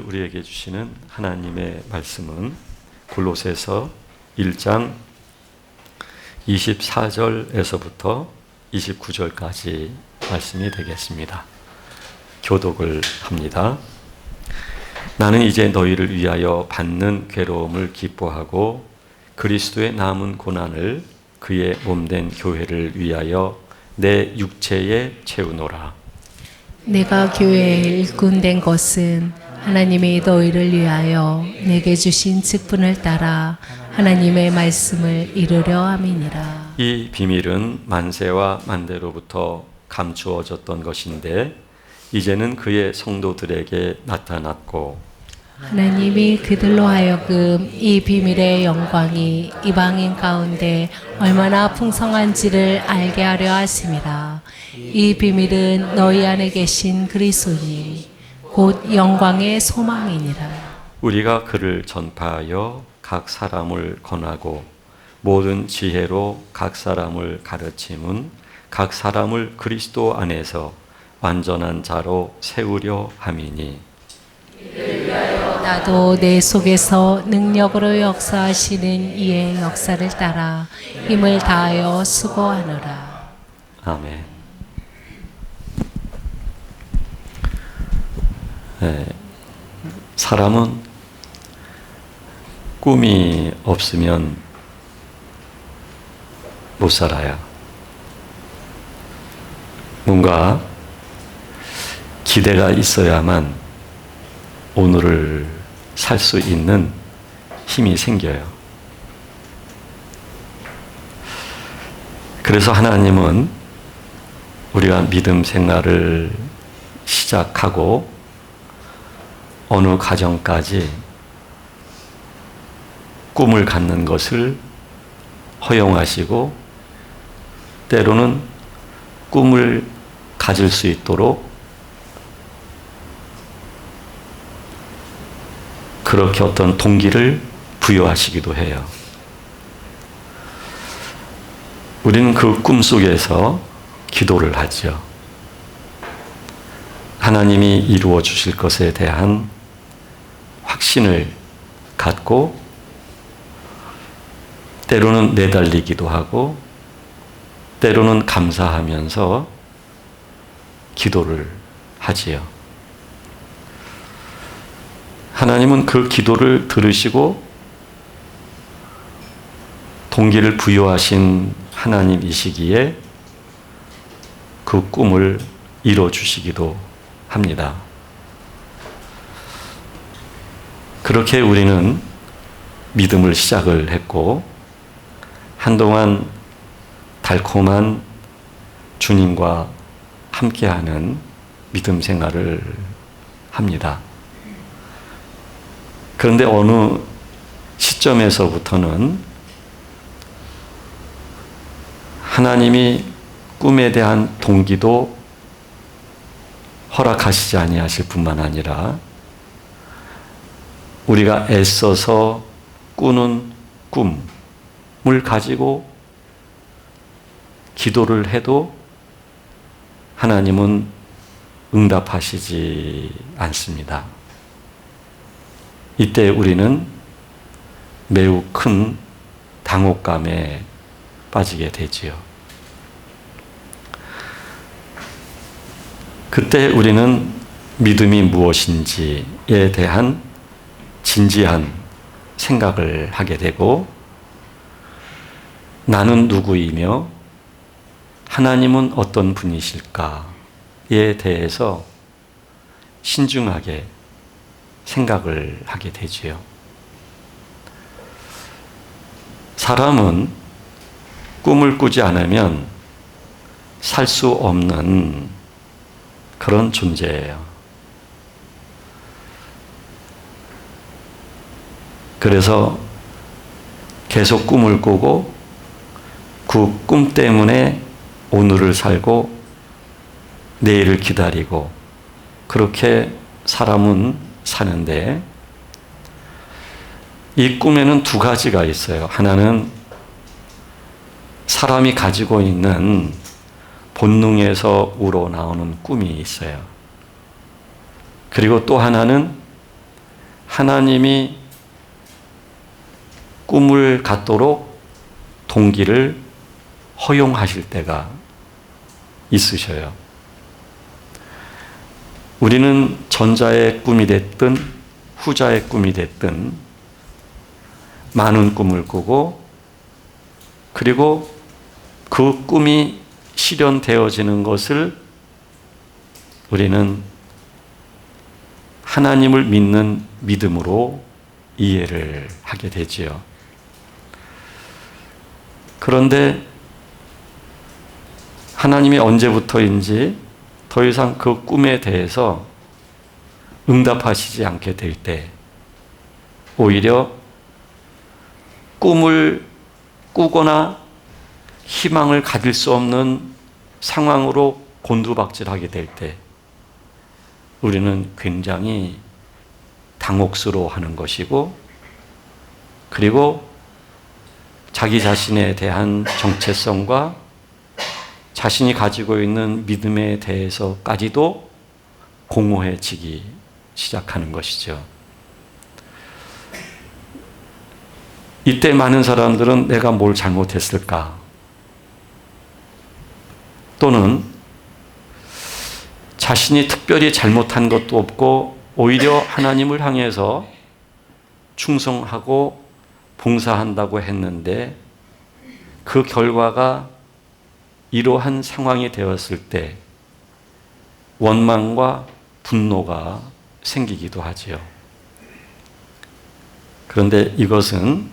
우리에게 주시는 하나님의 말씀은 골로새서 1장 24절에서부터 29절까지 말씀이 되겠습니다. 교독을 합니다. 나는 이제 너희를 위하여 받는 괴로움을 기뻐하고 그리스도의 남은 고난을 그의 몸된 교회를 위하여 내 육체에 채우노라. 내가 교회에 일꾼된 것은 하나님이 너희를 위하여 내게 주신 직분을 따라 하나님의 말씀을 이루려 함이니라. 이 비밀은 만세와 만대로부터 감추어졌던 것인데 이제는 그의 성도들에게 나타났고 하나님이 그들로 하여금 이 비밀의 영광이 이방인 가운데 얼마나 풍성한지를 알게 하려 하심이라. 이 비밀은 너희 안에 계신 그리스도님 곧 영광의 소망이니라. 우리가 그를 전파하여 각 사람을 권하고 모든 지혜로 각 사람을 가르침은 각 사람을 그리스도 안에서 완전한 자로 세우려 함이니 나도 내 속에서 능력으로 역사하시는 이의 역사를 따라 힘을 다하여 수고하노라. 아멘. 사람은 꿈이 없으면 못 살아요. 뭔가 기대가 있어야만 오늘을 살 수 있는 힘이 생겨요. 그래서 하나님은 우리가 믿음 생활을 시작하고 어느 가정까지 꿈을 갖는 것을 허용하시고 때로는 꿈을 가질 수 있도록 그렇게 어떤 동기를 부여하시기도 해요. 우리는 그 꿈 속에서 기도를 하죠. 하나님이 이루어 주실 것에 대한 확신을 갖고 때로는 내달리기도 하고 때로는 감사하면서 기도를 하지요. 하나님은 그 기도를 들으시고 동기를 부여하신 하나님이시기에 그 꿈을 이루어 주시기도 합니다. 그렇게 우리는 믿음을 시작을 했고 한동안 달콤한 주님과 함께하는 믿음 생활을 합니다. 그런데 어느 시점에서부터는 하나님이 꿈에 대한 동기도 허락하시지 아니하실 뿐만 아니라 우리가 애써서 꾸는 꿈을 가지고 기도를 해도 하나님은 응답하시지 않습니다. 이때 우리는 매우 큰 당혹감에 빠지게 되지요. 그때 우리는 믿음이 무엇인지에 대한 진지한 생각을 하게 되고 나는 누구이며 하나님은 어떤 분이실까에 대해서 신중하게 생각을 하게 되지요. 사람은 꿈을 꾸지 않으면 살 수 없는 그런 존재예요. 그래서 계속 꿈을 꾸고 그 꿈 때문에 오늘을 살고 내일을 기다리고 그렇게 사람은 사는데 이 꿈에는 두 가지가 있어요. 하나는 사람이 가지고 있는 본능에서 우러나오는 꿈이 있어요. 그리고 또 하나는 하나님이 꿈을 갖도록 동기를 허용하실 때가 있으셔요. 우리는 전자의 꿈이 됐든 후자의 꿈이 됐든 많은 꿈을 꾸고 그리고 그 꿈이 실현되어지는 것을 우리는 하나님을 믿는 믿음으로 이해를 하게 되지요. 그런데 하나님이 언제부터인지 더 이상 그 꿈에 대해서 응답하시지 않게 될 때 오히려 꿈을 꾸거나 희망을 가질 수 없는 상황으로 곤두박질하게 될 때 우리는 굉장히 당혹스러워하는 것이고 그리고 자기 자신에 대한 정체성과 자신이 가지고 있는 믿음에 대해서까지도 공허해지기 시작하는 것이죠. 이때 많은 사람들은 내가 뭘 잘못했을까? 또는 자신이 특별히 잘못한 것도 없고 오히려 하나님을 향해서 충성하고 봉사한다고 했는데 그 결과가 이러한 상황이 되었을 때 원망과 분노가 생기기도 하지요. 그런데 이것은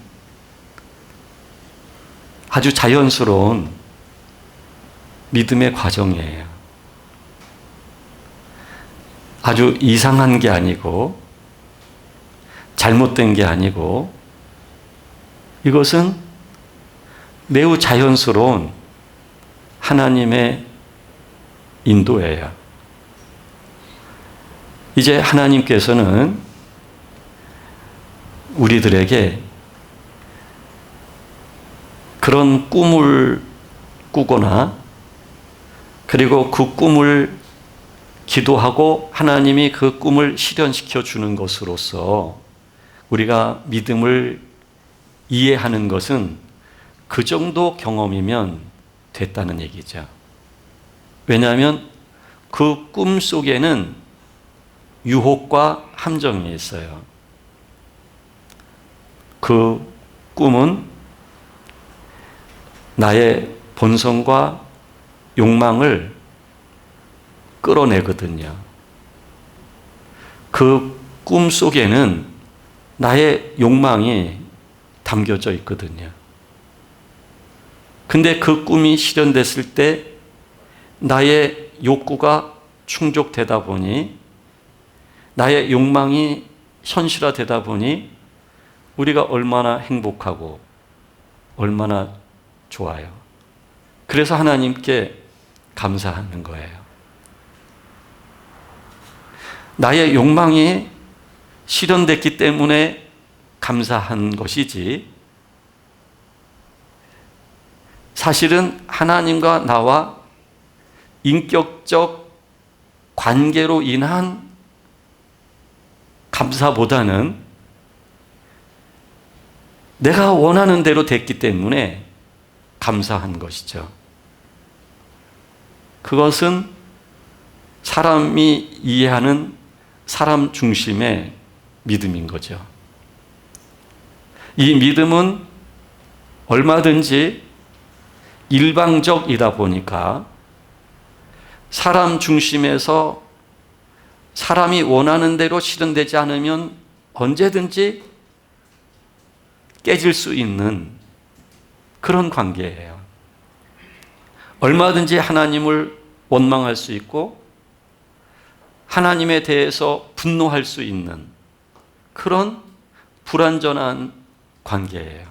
아주 자연스러운 믿음의 과정이에요. 아주 이상한 게 아니고 잘못된 게 아니고 이것은 매우 자연스러운 하나님의 인도예요. 이제 하나님께서는 우리들에게 그런 꿈을 꾸거나 그리고 그 꿈을 기도하고 하나님이 그 꿈을 실현시켜 주는 것으로서 우리가 믿음을 이해하는 것은 그 정도 경험이면 됐다는 얘기죠. 왜냐하면 그 꿈 속에는 유혹과 함정이 있어요. 그 꿈은 나의 본성과 욕망을 끌어내거든요. 그 꿈 속에는 나의 욕망이 담겨져 있거든요. 근데 그 꿈이 실현됐을 때 나의 욕구가 충족되다 보니 나의 욕망이 현실화되다 보니 우리가 얼마나 행복하고 얼마나 좋아요. 그래서 하나님께 감사하는 거예요. 나의 욕망이 실현됐기 때문에 감사한 것이지 사실은 하나님과 나와 인격적 관계로 인한 감사보다는 내가 원하는 대로 됐기 때문에 감사한 것이죠. 그것은 사람이 이해하는 사람 중심의 믿음인 거죠. 이 믿음은 얼마든지 일방적이다 보니까 사람 중심에서 사람이 원하는 대로 실현되지 않으면 언제든지 깨질 수 있는 그런 관계예요. 얼마든지 하나님을 원망할 수 있고 하나님에 대해서 분노할 수 있는 그런 불완전한 관계예요.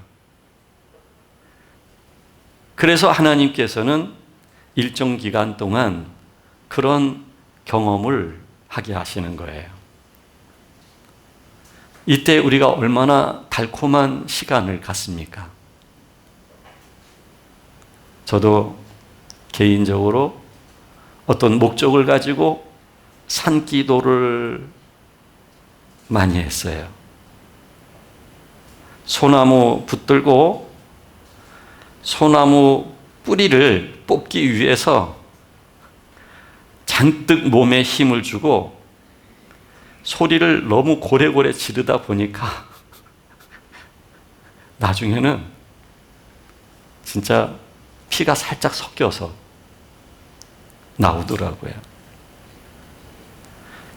그래서 하나님께서는 일정 기간 동안 그런 경험을 하게 하시는 거예요. 이때 우리가 얼마나 달콤한 시간을 갖습니까? 저도 개인적으로 어떤 목적을 가지고 산기도를 많이 했어요. 소나무 붙들고 소나무 뿌리를 뽑기 위해서 잔뜩 몸에 힘을 주고 소리를 너무 고래고래 지르다 보니까 나중에는 진짜 피가 살짝 섞여서 나오더라고요.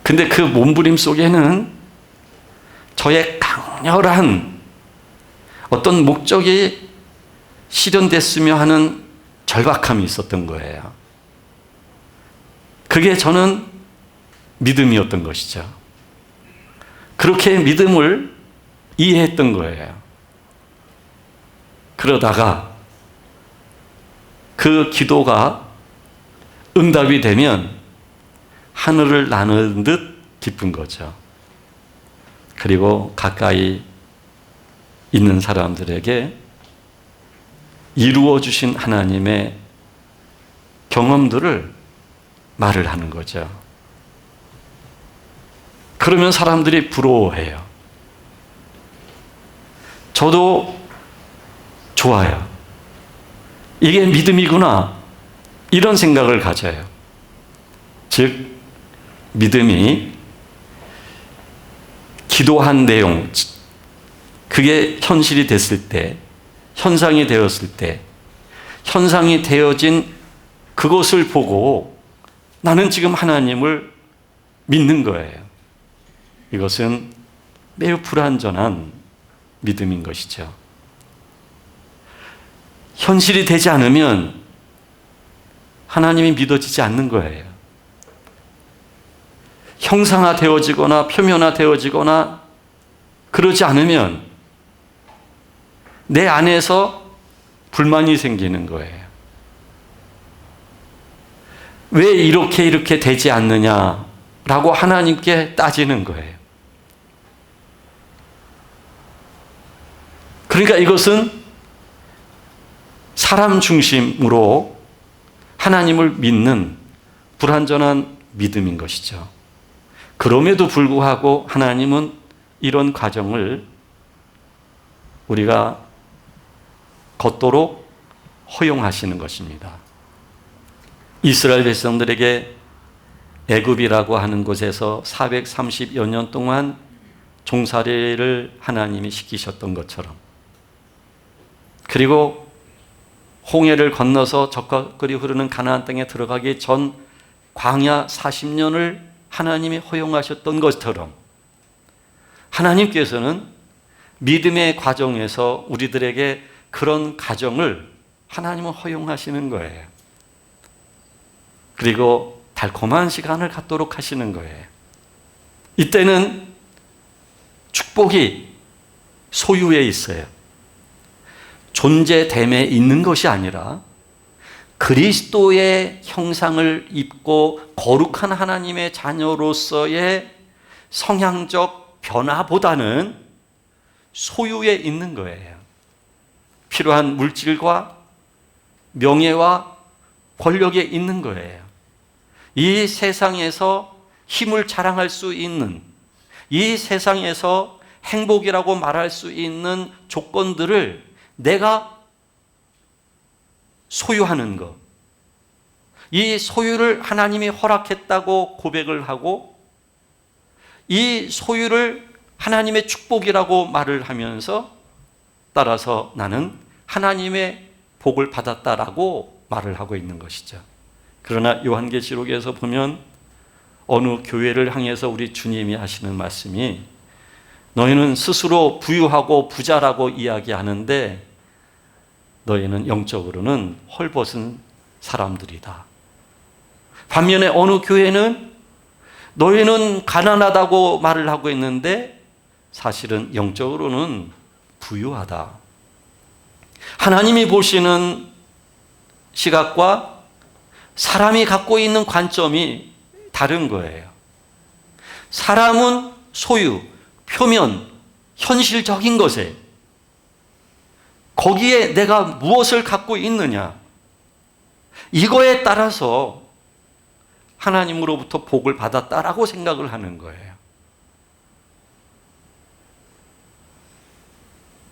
근데 그 몸부림 속에는 저의 강렬한 어떤 목적이 실현됐으며 하는 절박함이 있었던 거예요. 그게 저는 믿음이었던 것이죠. 그렇게 믿음을 이해했던 거예요. 그러다가 그 기도가 응답이 되면 하늘을 나누는 듯 기쁜 거죠. 그리고 가까이 있는 사람들에게 이루어 주신 하나님의 경험들을 말을 하는 거죠. 그러면 사람들이 부러워해요. 저도 좋아요. 이게 믿음이구나. 이런 생각을 가져요. 즉, 믿음이 기도한 내용, 그게 현실이 됐을 때, 현상이 되었을 때, 현상이 되어진 그것을 보고 나는 지금 하나님을 믿는 거예요. 이것은 매우 불완전한 믿음인 것이죠. 현실이 되지 않으면 하나님이 믿어지지 않는 거예요. 형상화되어지거나 표면화되어지거나 그러지 않으면 내 안에서 불만이 생기는 거예요. 왜 이렇게 되지 않느냐라고 하나님께 따지는 거예요. 그러니까 이것은 사람 중심으로 하나님을 믿는 불완전한 믿음인 것이죠. 그럼에도 불구하고 하나님은 이런 과정을 우리가 걷도록 허용하시는 것입니다. 이스라엘 백성들에게 애굽이라고 하는 곳에서 430여 년 동안 종살이를 하나님이 시키셨던 것처럼, 그리고 홍해를 건너서 적과 꿀이 흐르는 가나안 땅에 들어가기 전 광야 40년을 하나님이 허용하셨던 것처럼 하나님께서는 믿음의 과정에서 우리들에게 그런 과정을 하나님은 허용하시는 거예요. 그리고 달콤한 시간을 갖도록 하시는 거예요. 이때는 축복이 소유에 있어요. 존재됨에 있는 것이 아니라 그리스도의 형상을 입고 거룩한 하나님의 자녀로서의 성향적 변화보다는 소유에 있는 거예요. 필요한 물질과 명예와 권력에 있는 거예요. 이 세상에서 힘을 자랑할 수 있는, 이 세상에서 행복이라고 말할 수 있는 조건들을 내가 소유하는 것, 이 소유를 하나님이 허락했다고 고백을 하고 이 소유를 하나님의 축복이라고 말을 하면서 따라서 나는 하나님의 복을 받았다라고 말을 하고 있는 것이죠. 그러나 요한계시록에서 보면 어느 교회를 향해서 우리 주님이 하시는 말씀이 너희는 스스로 부유하고 부자라고 이야기하는데 너희는 영적으로는 헐벗은 사람들이다. 반면에 어느 교회는 너희는 가난하다고 말을 하고 있는데 사실은 영적으로는 부유하다. 하나님이 보시는 시각과 사람이 갖고 있는 관점이 다른 거예요. 사람은 소유, 표면, 현실적인 것에 거기에 내가 무엇을 갖고 있느냐, 이거에 따라서 하나님으로부터 복을 받았다라고 생각을 하는 거예요.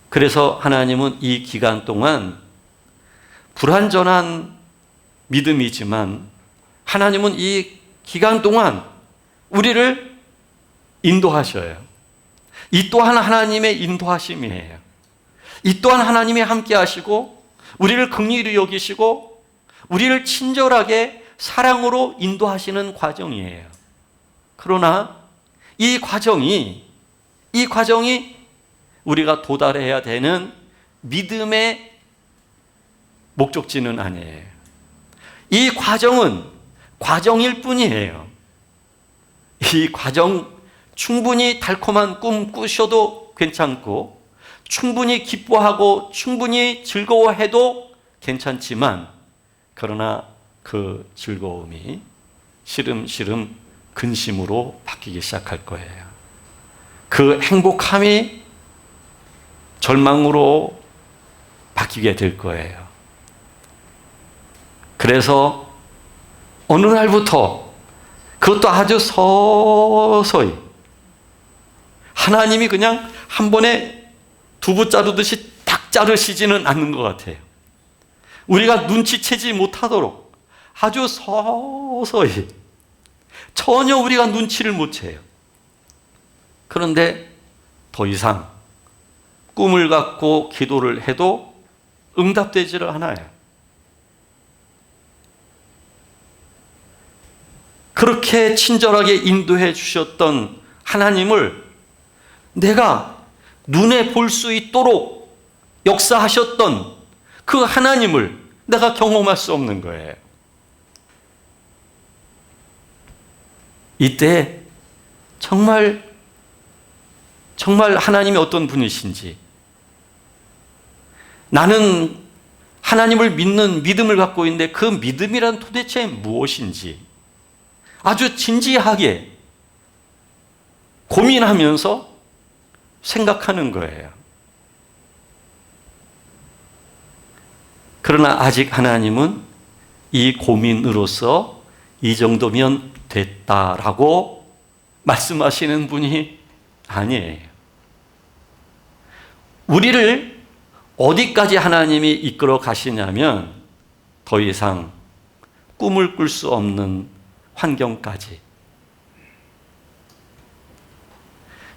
그래서 하나님은 이 기간 동안 불완전한 믿음이지만 하나님은 이 기간 동안 우리를 인도하셔요. 이 또한 하나님의 인도하심이에요. 이 또한 하나님이 함께 하시고 우리를 긍휼히 여기시고 우리를 친절하게 사랑으로 인도하시는 과정이에요. 그러나 이 과정이 우리가 도달해야 되는 믿음의 목적지는 아니에요. 이 과정은 과정일 뿐이에요. 이 과정 충분히 달콤한 꿈 꾸셔도 괜찮고 충분히 기뻐하고 충분히 즐거워해도 괜찮지만 그러나 그 즐거움이 시름시름 근심으로 바뀌기 시작할 거예요. 그 행복함이 절망으로 바뀌게 될 거예요. 그래서 어느 날부터 그것도 아주 서서히 하나님이 그냥 한 번에 두부 자르듯이 딱 자르시지는 않는 것 같아요. 우리가 눈치채지 못하도록 아주 서서히 전혀 우리가 눈치를 못 채요. 그런데 더 이상 꿈을 갖고 기도를 해도 응답되지를 않아요. 그렇게 친절하게 인도해 주셨던 하나님을 내가 눈에 볼 수 있도록 역사하셨던 그 하나님을 내가 경험할 수 없는 거예요. 이때 정말 하나님이 어떤 분이신지, 나는 하나님을 믿는 믿음을 갖고 있는데 그 믿음이란 도대체 무엇인지 아주 진지하게 고민하면서 생각하는 거예요. 그러나 아직 하나님은 이 고민으로서 이 정도면 됐다라고 말씀하시는 분이 아니에요. 우리를 어디까지 하나님이 이끌어 가시냐면 더 이상 꿈을 꿀 수 없는 환경까지,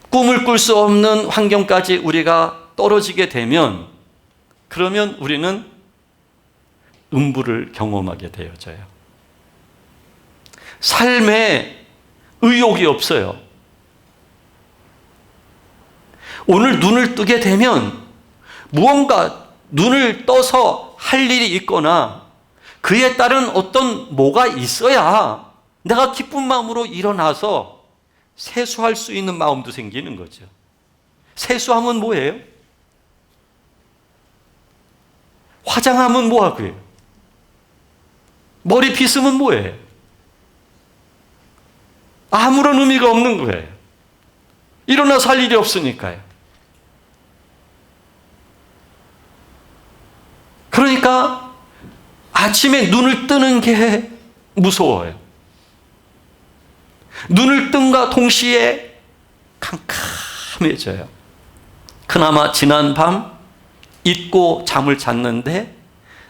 꿈을 꿀 수 없는 환경까지 우리가 떨어지게 되면 그러면 우리는 음부를 경험하게 되어져요. 삶에 의욕이 없어요. 오늘 눈을 뜨게 되면 무언가 눈을 떠서 할 일이 있거나 그에 따른 어떤 뭐가 있어야 내가 기쁜 마음으로 일어나서 세수할 수 있는 마음도 생기는 거죠. 세수하면 뭐예요? 화장하면 뭐하고요? 머리 빗으면 뭐예요? 아무런 의미가 없는 거예요. 일어나서 할 일이 없으니까요. 그러니까 아침에 눈을 뜨는 게 무서워요. 눈을 뜬과 동시에 캄캄해져요. 그나마 지난 밤 잊고 잠을 잤는데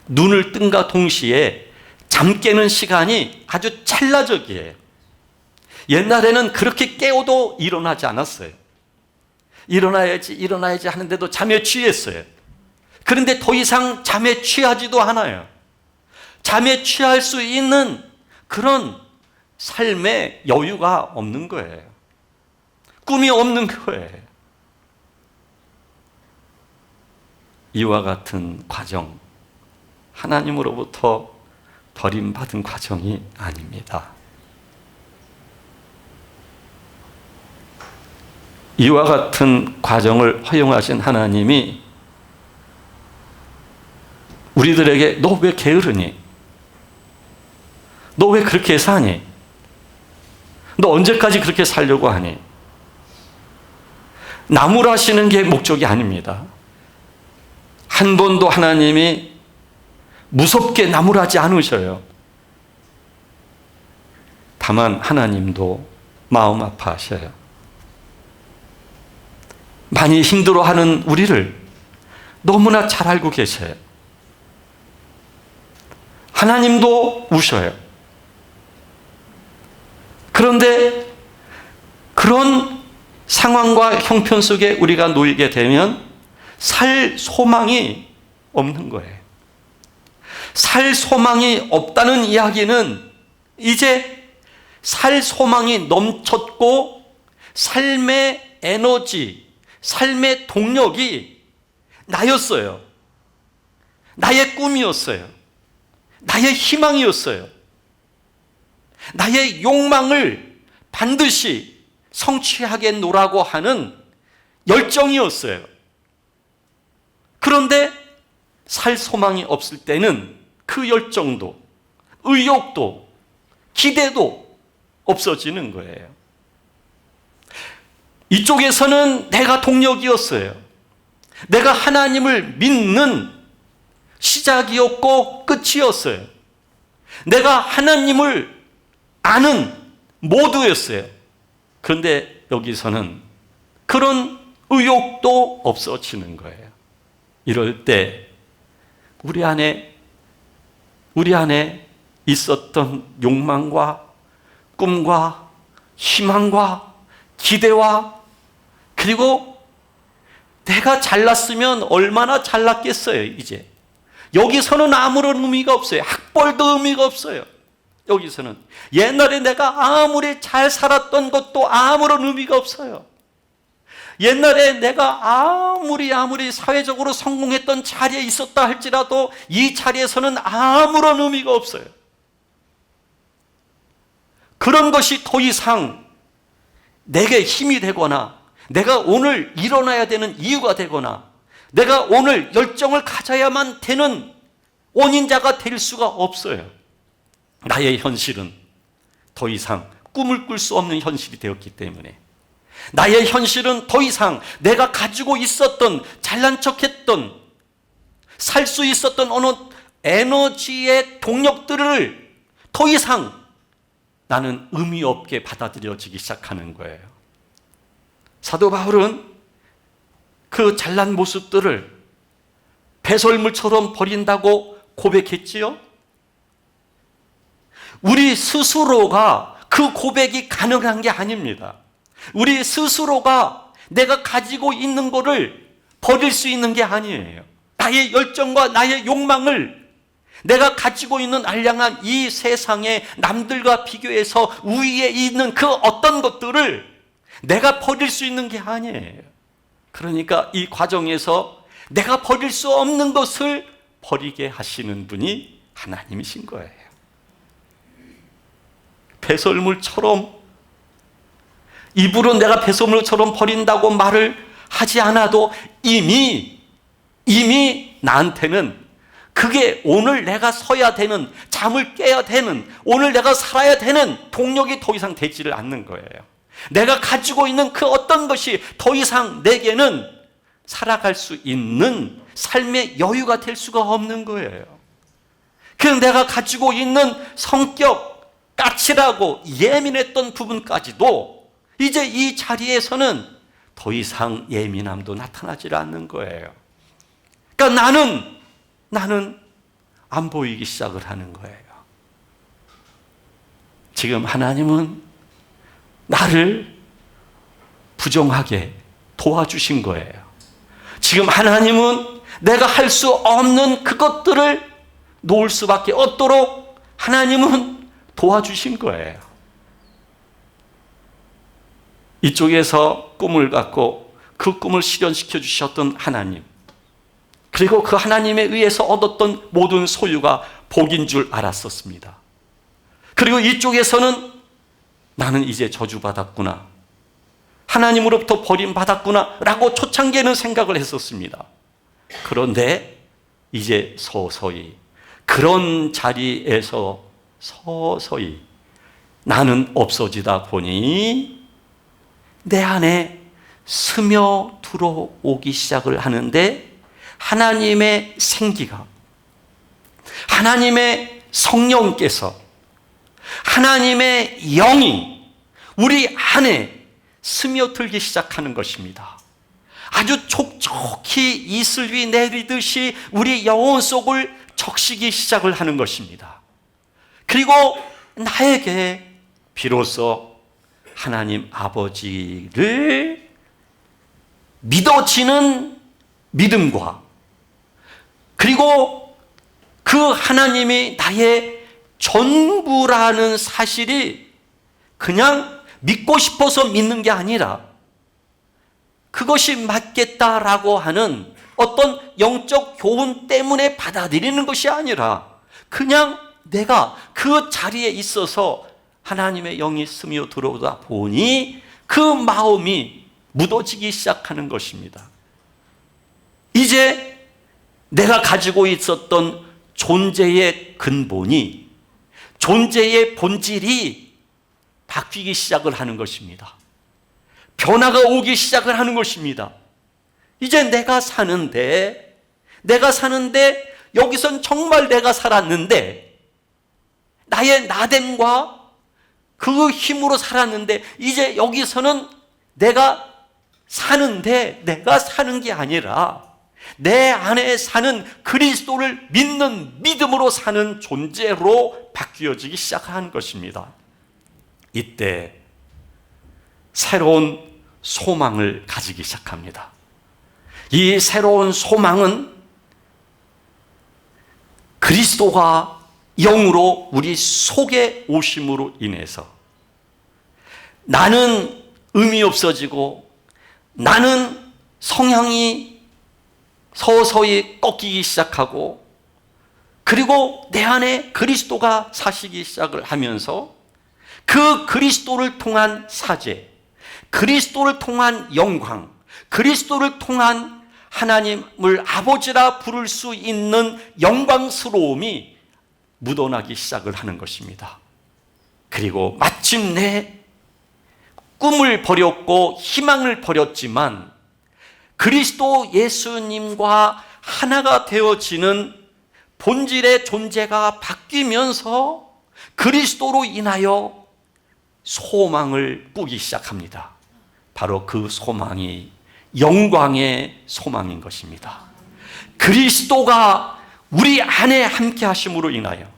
눈을 뜬과 동시에 잠 깨는 시간이 아주 찰나적이에요. 옛날에는 그렇게 깨워도 일어나지 않았어요. 일어나야지 하는데도 잠에 취했어요. 그런데 더 이상 잠에 취하지도 않아요. 잠에 취할 수 있는 그런 삶의 여유가 없는 거예요. 꿈이 없는 거예요. 이와 같은 과정, 하나님으로부터 버림받은 과정이 아닙니다. 이와 같은 과정을 허용하신 하나님이 우리들에게 너 왜 게으르니? 너 왜 그렇게 사니? 너 언제까지 그렇게 살려고 하니? 나무라시는 게 목적이 아닙니다. 한 번도 하나님이 무섭게 나무라지 않으셔요. 다만 하나님도 마음 아파하셔요. 많이 힘들어하는 우리를 너무나 잘 알고 계세요. 하나님도 우셔요. 그런데 그런 상황과 형편 속에 우리가 놓이게 되면 살 소망이 없는 거예요. 살 소망이 없다는 이야기는 이제 살 소망이 넘쳤고 삶의 에너지, 삶의 동력이 나였어요. 나의 꿈이었어요. 나의 희망이었어요. 나의 욕망을 반드시 성취하겠노라고 하는 열정이었어요. 그런데 살 소망이 없을 때는 그 열정도, 의욕도, 기대도 없어지는 거예요. 이쪽에서는 내가 동력이었어요. 내가 하나님을 믿는 시작이었고 끝이었어요. 내가 하나님을 아는 모두였어요. 그런데 여기서는 그런 의욕도 없어지는 거예요. 이럴 때 우리 안에 있었던 욕망과 꿈과 희망과 기대와 그리고 내가 잘났으면 얼마나 잘났겠어요. 이제 여기서는 아무런 의미가 없어요. 학벌도 의미가 없어요. 여기서는 옛날에 내가 아무리 잘 살았던 것도 아무런 의미가 없어요. 옛날에 내가 아무리 사회적으로 성공했던 자리에 있었다 할지라도 이 자리에서는 아무런 의미가 없어요. 그런 것이 더 이상 내게 힘이 되거나 내가 오늘 일어나야 되는 이유가 되거나 내가 오늘 열정을 가져야만 되는 원인자가 될 수가 없어요. 나의 현실은 더 이상 꿈을 꿀 수 없는 현실이 되었기 때문에 나의 현실은 더 이상 내가 가지고 있었던 잘난 척했던 살 수 있었던 어느 에너지의 동력들을 더 이상 나는 의미 없게 받아들여지기 시작하는 거예요. 사도 바울은 그 잘난 모습들을 배설물처럼 버린다고 고백했지요. 우리 스스로가 그 고백이 가능한 게 아닙니다. 우리 스스로가 내가 가지고 있는 것을 버릴 수 있는 게 아니에요. 나의 열정과 나의 욕망을 내가 가지고 있는 알량한 이 세상에 남들과 비교해서 우위에 있는 그 어떤 것들을 내가 버릴 수 있는 게 아니에요. 그러니까 이 과정에서 내가 버릴 수 없는 것을 버리게 하시는 분이 하나님이신 거예요. 배설물처럼 입으로 내가 배설물처럼 버린다고 말을 하지 않아도 이미 나한테는 그게 오늘 내가 서야 되는, 잠을 깨야 되는, 오늘 내가 살아야 되는 동력이 더 이상 되지를 않는 거예요. 내가 가지고 있는 그 어떤 것이 더 이상 내게는 살아갈 수 있는 삶의 여유가 될 수가 없는 거예요. 그냥 내가 가지고 있는 성격, 까칠하고 예민했던 부분까지도 이제 이 자리에서는 더 이상 예민함도 나타나지 않는 거예요. 그러니까 나는 안 보이기 시작을 하는 거예요. 지금 하나님은 나를 부정하게 도와주신 거예요. 지금 하나님은 내가 할 수 없는 그것들을 놓을 수밖에 없도록 하나님은 도와주신 거예요. 이쪽에서 꿈을 갖고 그 꿈을 실현시켜 주셨던 하나님, 그리고 그 하나님에 의해서 얻었던 모든 소유가 복인 줄 알았었습니다. 그리고 이쪽에서는 나는 이제 저주받았구나, 하나님으로부터 버림받았구나 라고 초창기에는 생각을 했었습니다. 그런데 이제 서서히 그런 자리에서 서서히 나는 없어지다 보니 내 안에 스며 들어오기 시작을 하는데 하나님의 생기가, 하나님의 성령께서, 하나님의 영이 우리 안에 스며들기 시작하는 것입니다. 아주 촉촉히 이슬비 내리듯이 우리 영혼 속을 적시기 시작을 하는 것입니다. 그리고 나에게 비로소 하나님 아버지를 믿어지는 믿음과, 그리고 그 하나님이 나의 전부라는 사실이 그냥 믿고 싶어서 믿는 게 아니라 그것이 맞겠다라고 하는 어떤 영적 교훈 때문에 받아들이는 것이 아니라 그냥 내가 그 자리에 있어서 하나님의 영이 스며 들어오다 보니 그 마음이 묻어지기 시작하는 것입니다. 이제 내가 가지고 있었던 존재의 근본이, 존재의 본질이 바뀌기 시작을 하는 것입니다. 변화가 오기 시작을 하는 것입니다. 이제 내가 사는데 여기선 정말 내가 살았는데, 나의 나됨과 그 힘으로 살았는데, 이제 여기서는 내가 사는데 내가 사는 게 아니라 내 안에 사는 그리스도를 믿는 믿음으로 사는 존재로 바뀌어지기 시작하는 것입니다. 이때 새로운 소망을 가지기 시작합니다. 이 새로운 소망은 그리스도가 영으로 우리 속에 오심으로 인해서 나는 의미 없어지고 나는 성향이 서서히 꺾이기 시작하고, 그리고 내 안에 그리스도가 사시기 시작을 하면서 그 그리스도를 통한 사죄, 그리스도를 통한 영광, 그리스도를 통한 하나님을 아버지라 부를 수 있는 영광스러움이 묻어나기 시작을 하는 것입니다. 그리고 마침내 꿈을 버렸고 희망을 버렸지만 그리스도 예수님과 하나가 되어지는 본질의 존재가 바뀌면서 그리스도로 인하여 소망을 꾸기 시작합니다. 바로 그 소망이 영광의 소망인 것입니다. 그리스도가 우리 안에 함께 하심으로 인하여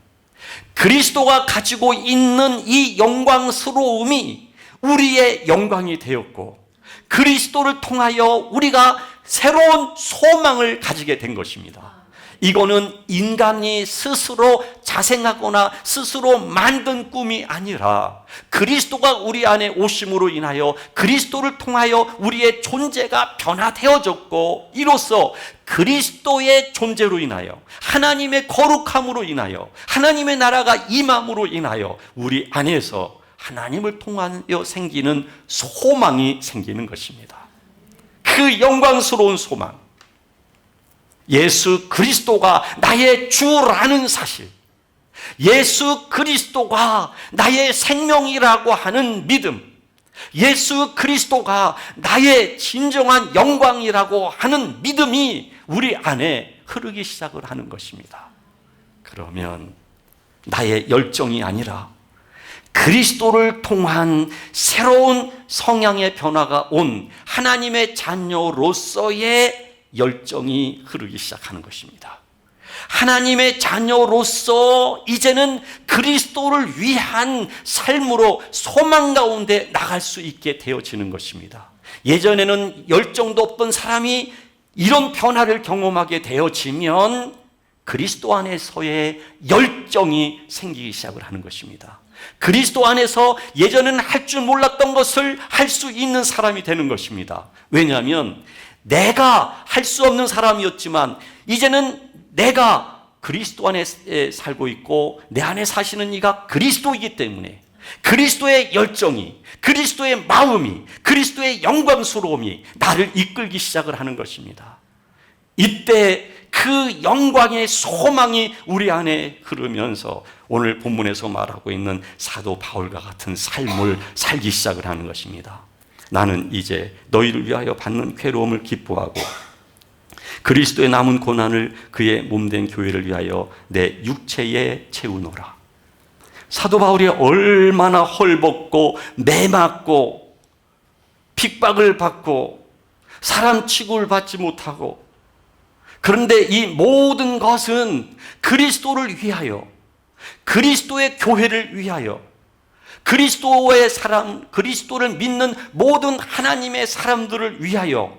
그리스도가 가지고 있는 이 영광스러움이 우리의 영광이 되었고, 그리스도를 통하여 우리가 새로운 소망을 가지게 된 것입니다. 이거는 인간이 스스로 자생하거나 스스로 만든 꿈이 아니라 그리스도가 우리 안에 오심으로 인하여 그리스도를 통하여 우리의 존재가 변화되어졌고, 이로써 그리스도의 존재로 인하여 하나님의 거룩함으로 인하여 하나님의 나라가 임함으로 인하여 우리 안에서 하나님을 통하여 생기는 소망이 생기는 것입니다. 그 영광스러운 소망, 예수 그리스도가 나의 주라는 사실, 예수 그리스도가 나의 생명이라고 하는 믿음, 예수 그리스도가 나의 진정한 영광이라고 하는 믿음이 우리 안에 흐르기 시작을 하는 것입니다. 그러면 나의 열정이 아니라 그리스도를 통한 새로운 성향의 변화가 온 하나님의 자녀로서의 열정이 흐르기 시작하는 것입니다. 하나님의 자녀로서 이제는 그리스도를 위한 삶으로 소망 가운데 나갈 수 있게 되어지는 것입니다. 예전에는 열정도 없던 사람이 이런 변화를 경험하게 되어지면 그리스도 안에서의 열정이 생기기 시작을 하는 것입니다. 그리스도 안에서 예전에는 할 줄 몰랐던 것을 할 수 있는 사람이 되는 것입니다. 왜냐하면 내가 할 수 없는 사람이었지만 이제는 내가 그리스도 안에 살고 있고 내 안에 사시는 이가 그리스도이기 때문에 그리스도의 열정이, 그리스도의 마음이, 그리스도의 영광스러움이 나를 이끌기 시작을 하는 것입니다. 이때 그 영광의 소망이 우리 안에 흐르면서 오늘 본문에서 말하고 있는 사도 바울과 같은 삶을 살기 시작을 하는 것입니다. 나는 이제 너희를 위하여 받는 괴로움을 기뻐하고 그리스도의 남은 고난을 그의 몸된 교회를 위하여 내 육체에 채우노라. 사도 바울이 얼마나 헐벗고 매맞고 핍박을 받고 사람 취급을 받지 못하고, 그런데 이 모든 것은 그리스도를 위하여, 그리스도의 교회를 위하여, 그리스도의 사람, 그리스도를 믿는 모든 하나님의 사람들을 위하여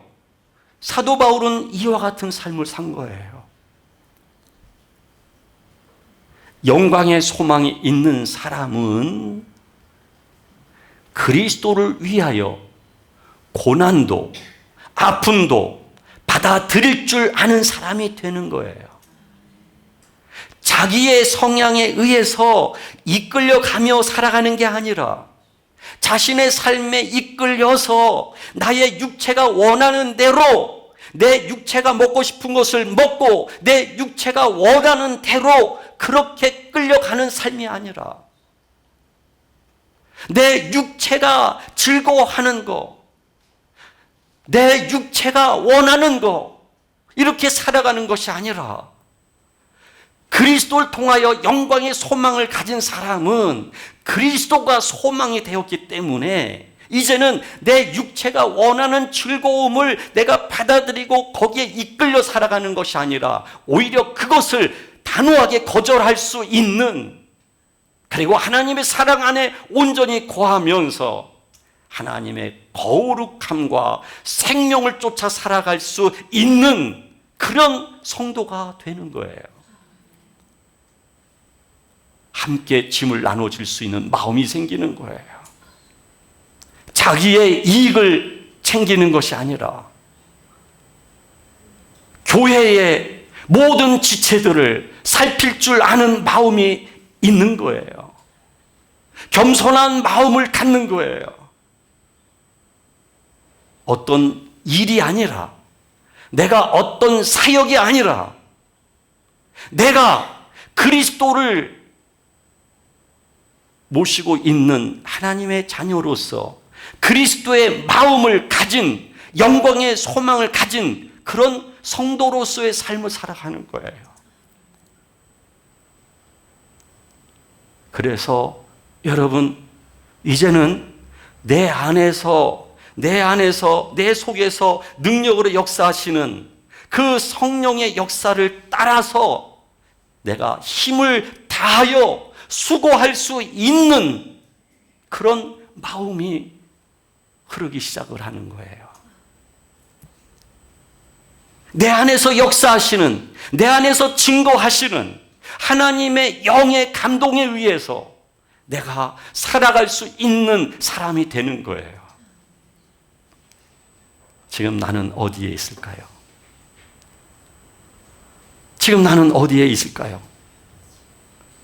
사도 바울은 이와 같은 삶을 산 거예요. 영광의 소망이 있는 사람은 그리스도를 위하여 고난도, 아픔도 받아들일 줄 아는 사람이 되는 거예요. 자기의 성향에 의해서 이끌려가며 살아가는 게 아니라 자신의 삶에 이끌려서 나의 육체가 원하는 대로, 내 육체가 먹고 싶은 것을 먹고 내 육체가 원하는 대로 그렇게 끌려가는 삶이 아니라 내 육체가 즐거워하는 거, 내 육체가 원하는 거, 이렇게 살아가는 것이 아니라 그리스도를 통하여 영광의 소망을 가진 사람은 그리스도가 소망이 되었기 때문에 이제는 내 육체가 원하는 즐거움을 내가 받아들이고 거기에 이끌려 살아가는 것이 아니라 오히려 그것을 단호하게 거절할 수 있는, 그리고 하나님의 사랑 안에 온전히 거하면서 하나님의 거룩함과 생명을 쫓아 살아갈 수 있는 그런 성도가 되는 거예요. 함께 짐을 나눠줄 수 있는 마음이 생기는 거예요. 자기의 이익을 챙기는 것이 아니라 교회의 모든 지체들을 살필 줄 아는 마음이 있는 거예요. 겸손한 마음을 갖는 거예요. 어떤 일이 아니라, 내가 어떤 사역이 아니라, 내가 그리스도를 모시고 있는 하나님의 자녀로서 그리스도의 마음을 가진, 영광의 소망을 가진 그런 성도로서의 삶을 살아가는 거예요. 그래서 여러분, 이제는 내 안에서, 내 속에서 능력으로 역사하시는 그 성령의 역사를 따라서 내가 힘을 다하여 수고할 수 있는 그런 마음이 흐르기 시작을 하는 거예요. 내 안에서 역사하시는, 내 안에서 증거하시는 하나님의 영의 감동에 의해서 내가 살아갈 수 있는 사람이 되는 거예요. 지금 나는 어디에 있을까요? 지금 나는 어디에 있을까요?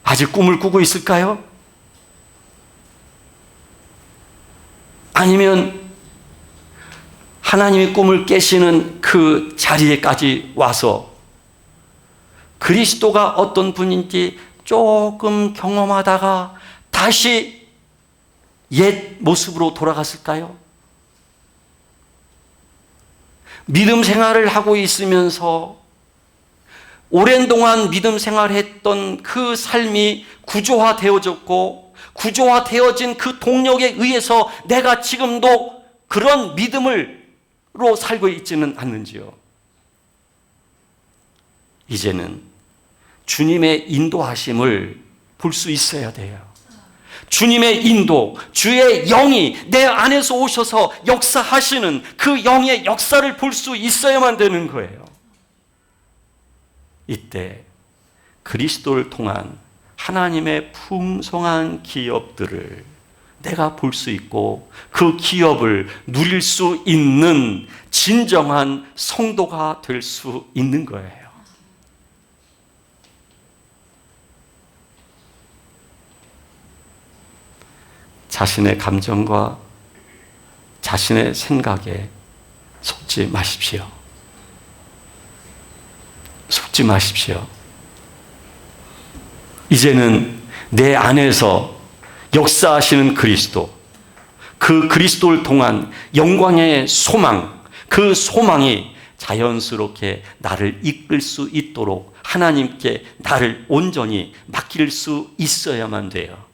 아직 꿈을 꾸고 있을까요? 아니면 하나님의 꿈을 깨시는 그 자리에까지 와서 그리스도가 어떤 분인지 조금 경험하다가 다시 옛 모습으로 돌아갔을까요? 믿음 생활을 하고 있으면서 오랜 동안 믿음 생활했던 그 삶이 구조화되어졌고, 구조화되어진 그 동력에 의해서 내가 지금도 그런 믿음으로 살고 있지는 않는지요. 이제는 주님의 인도하심을 볼 수 있어야 돼요. 주님의 인도, 주의 영이 내 안에서 오셔서 역사하시는 그 영의 역사를 볼 수 있어야만 되는 거예요. 이때 그리스도를 통한 하나님의 풍성한 기업들을 내가 볼 수 있고 그 기업을 누릴 수 있는 진정한 성도가 될 수 있는 거예요. 자신의 감정과 자신의 생각에 속지 마십시오. 속지 마십시오. 이제는 내 안에서 역사하시는 그리스도, 그 그리스도를 통한 영광의 소망, 그 소망이 자연스럽게 나를 이끌 수 있도록 하나님께 나를 온전히 맡길 수 있어야만 돼요.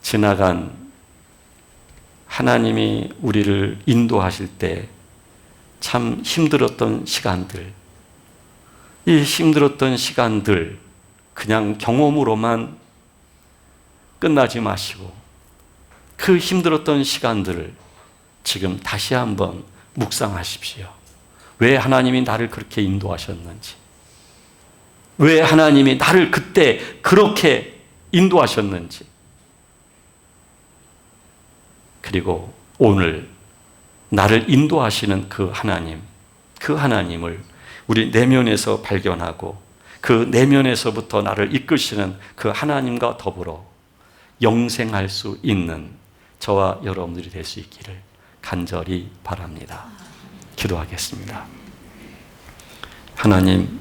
지나간 하나님이 우리를 인도하실 때 참 힘들었던 시간들, 이 힘들었던 시간들 그냥 경험으로만 끝나지 마시고 그 힘들었던 시간들을 지금 다시 한번 묵상하십시오. 왜 하나님이 나를 그렇게 인도하셨는지, 왜 하나님이 나를 그때 그렇게 인도하셨는지, 그리고 오늘 나를 인도하시는 그 하나님을 우리 내면에서 발견하고 그 내면에서부터 나를 이끄시는 그 하나님과 더불어 영생할 수 있는 저와 여러분들이 될 수 있기를 간절히 바랍니다. 기도하겠습니다. 하나님,